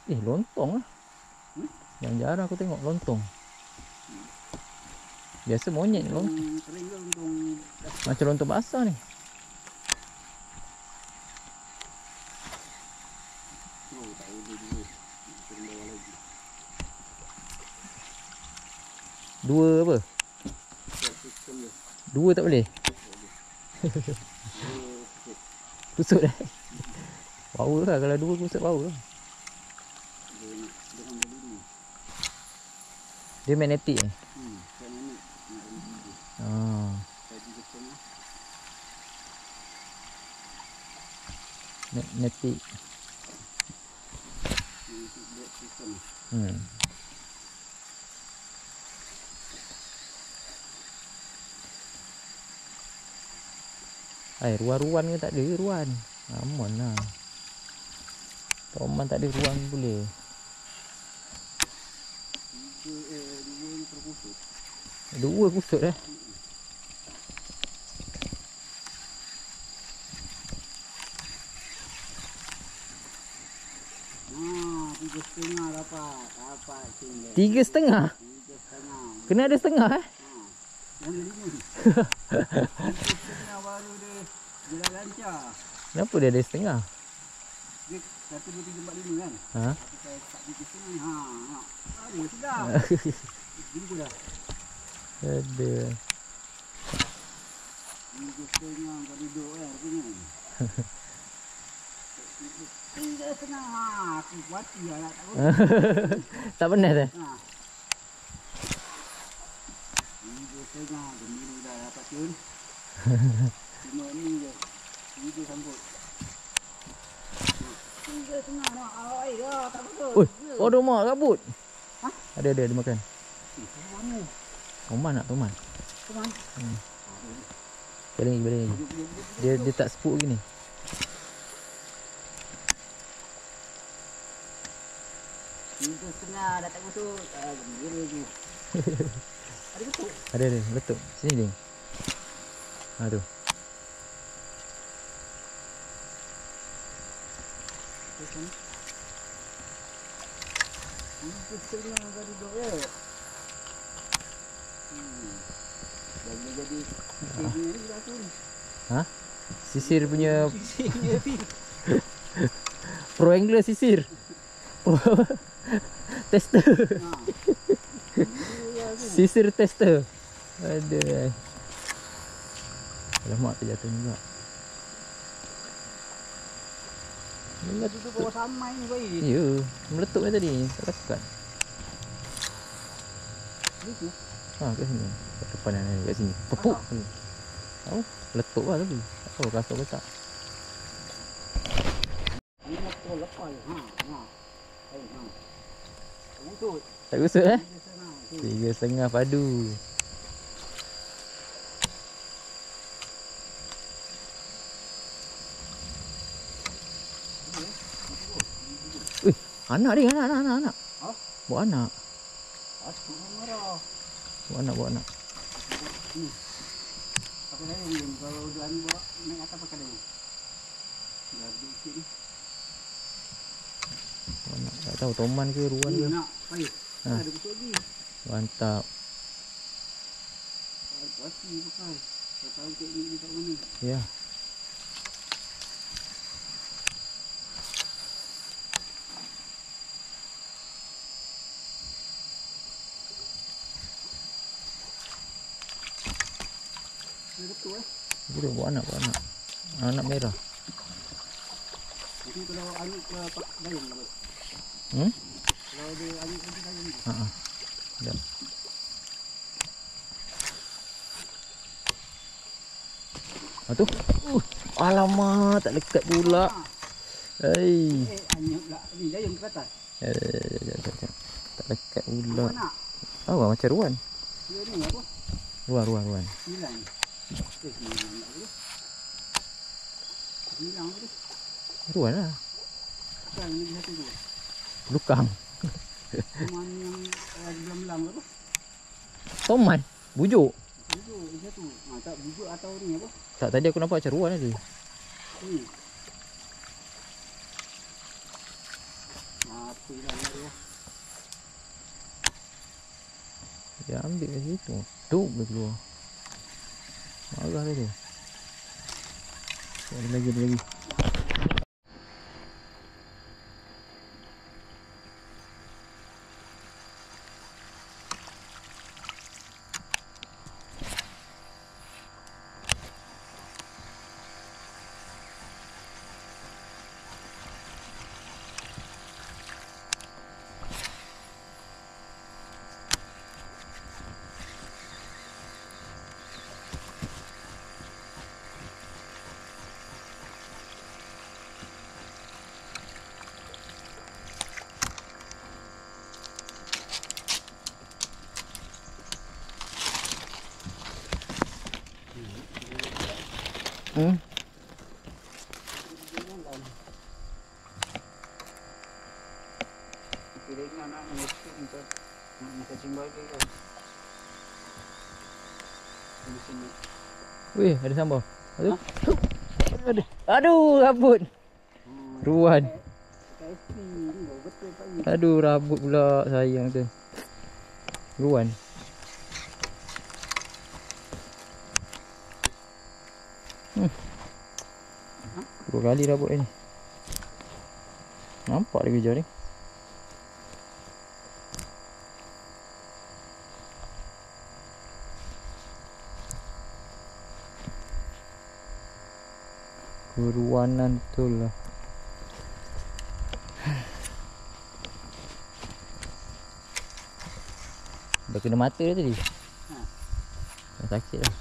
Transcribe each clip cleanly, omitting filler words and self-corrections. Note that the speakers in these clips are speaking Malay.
Lontong lah. Yang jarang aku tengok lontong. Biasa monyet lontong. Macam lontong basah ni. Dua apa? Dua tak boleh? Kusut dah. Power lah kalau dua kusut power lah. Dia magnetik ni? Magnetik. Ruan-ruan ke tak ada ruan. Aman lah. Toman tak ada ruan boleh. Dua kusut dah. Tiga setengah. Kena ada setengah Kenapa dia ada setengah? Dia kata 2, 3, 4, 5 kan? Kita tak 3 setengah. Ada sedap. Jumpa dah. Ada. 3 setengah kau duduk kan rupanya. 3 setengah. Aku kuati lah nak tahu. Tak pernah dah? 3 setengah. Gembira dah dapat tun. Cuma ni je. 3 sambut. 3 setengah nak air dah. Tak betul. Ada mak kabut. Ada dia makan. Mana? Toman nak toman. Toman? Balik lagi. Dia tak sepuk lagi ni. Tiga setengah dah tak kusut. Gembira je. Ada ketuk? Ada letuk. Sini Ding. Tu. Tiga setengah kau duduk je. Dah boleh jadi sisir ni dah tu. Sisir punya Pro Angler sisir. Tester. Sisir tester. Ada. Alamak terjatuh juga. Duduk bawah samai ni baik. Ya, meletup ni tadi. Tak dekat. Itu? Kat sini. Kat depan ni, kat sini. Tepuk. Tahu? Letup lah tadi. Tak tahu rasa apa tak. Ini lepas lepas. Kusut. Tak kusut 3,5 padu. Anak dia, anak. Bawa anak. Bawa anak. Apa lain kalau udah ni bawa naik atas pakai dia. Dah sikit ni. Bawa anak. Tak tahu toman ke ruan ke. Nak, baik. Ada kusut lagi. Mantap. Pasti pakai. Tak tahu teknik ni kat mana. Ya. Betul Betul, bawa anak. Anak merah. Jadi kalau anyuk ke dayung ke? Kalau dia anyuk ke dayung ke? Dah. Tu. Alamak, tak lekat pula. Anyuk lah. Ni dayung ke atas? Tak lekat pula. Mana? Macam ruan. Dia ni apa? Ruan. 9. 9 apa tu? Ruan lah. Bukan, ni satu tu. Lukang. Toman yang belam-belam apa? Toman. Bujuk. Bujuk, ni satu. Tak bujuk atau ni apa? Tak, tadi aku nampak macam ruan tadi. Ni. Dia ambil kat situ. Duk dia keluar. Marah dia tu. Ada lagi, ada lagi. Weh, ada sambal. Aduh. Aduh. Aduh, rambut. Ruan. Aduh, rambut pula sayang tu. Ruan. Dua kali rambut ni. Nampak dia kejar ni. Keruanan betul lah. Dah kena mata dia tadi. Dah sakit lah.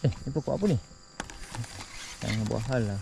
Ni pokok apa ni? Jangan buat hal lah.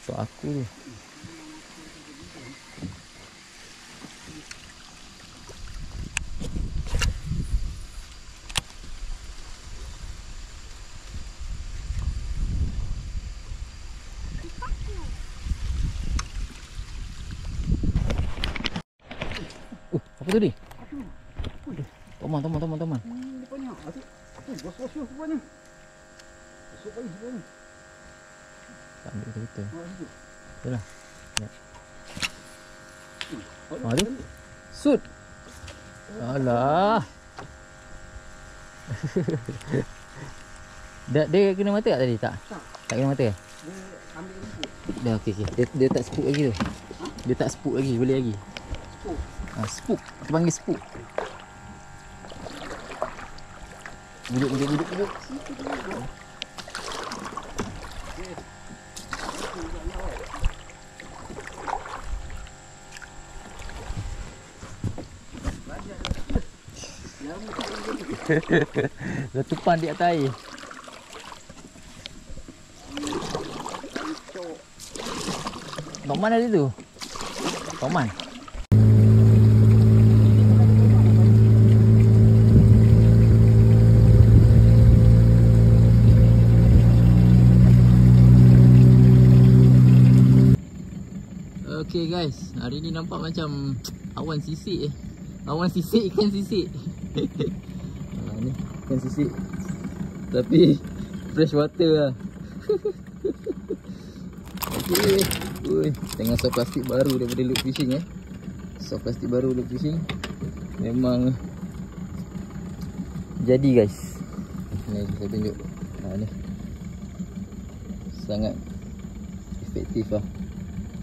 So aku tu. Apa tu ni? Toman. Rupanya. Bos-bos rupanya. Besok pagi rupanya. Ambil betul-betul. Situ. Itulah. Ya. Tu. Sud. Alah. Dia kena mata tak tadi? Tak. Tak kena mata? Dia ambil rumput. Dah okey. Dia tak spook lagi tu. Dia tak spook lagi, boleh lagi. Spook. Spook. Kita panggil spook. Duduk. Letupan di atas air. Toman ada tu. Toman. Okay guys, hari ni nampak macam awan sisik Awan sisik, ikan sisik. Ni ikan sisik. Tapi fresh water lah. Okey. Ui, tengah soft plastik baru daripada Loop Fishing Soft plastik baru Loop Fishing. Memang jadi guys. Ni saya tunjuk. Ni. Sangat efektif lah.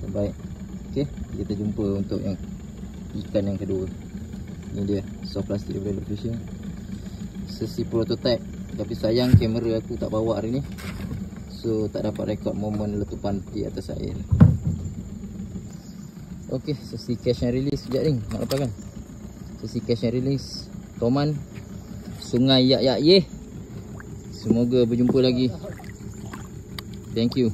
Terbaik. Okey, kita jumpa untuk yang ikan yang kedua. Ni dia soft plastik daripada Loop Fishing. Sesi prototype. Tapi sayang kamera aku tak bawa hari ni, so tak dapat rekod momen letupan di atas air. Okey, sesi catch and release sekejap ni. Nak lepaskan sesi catch and release Toman Sungai Yak Yak Ye. Semoga berjumpa lagi. Thank you.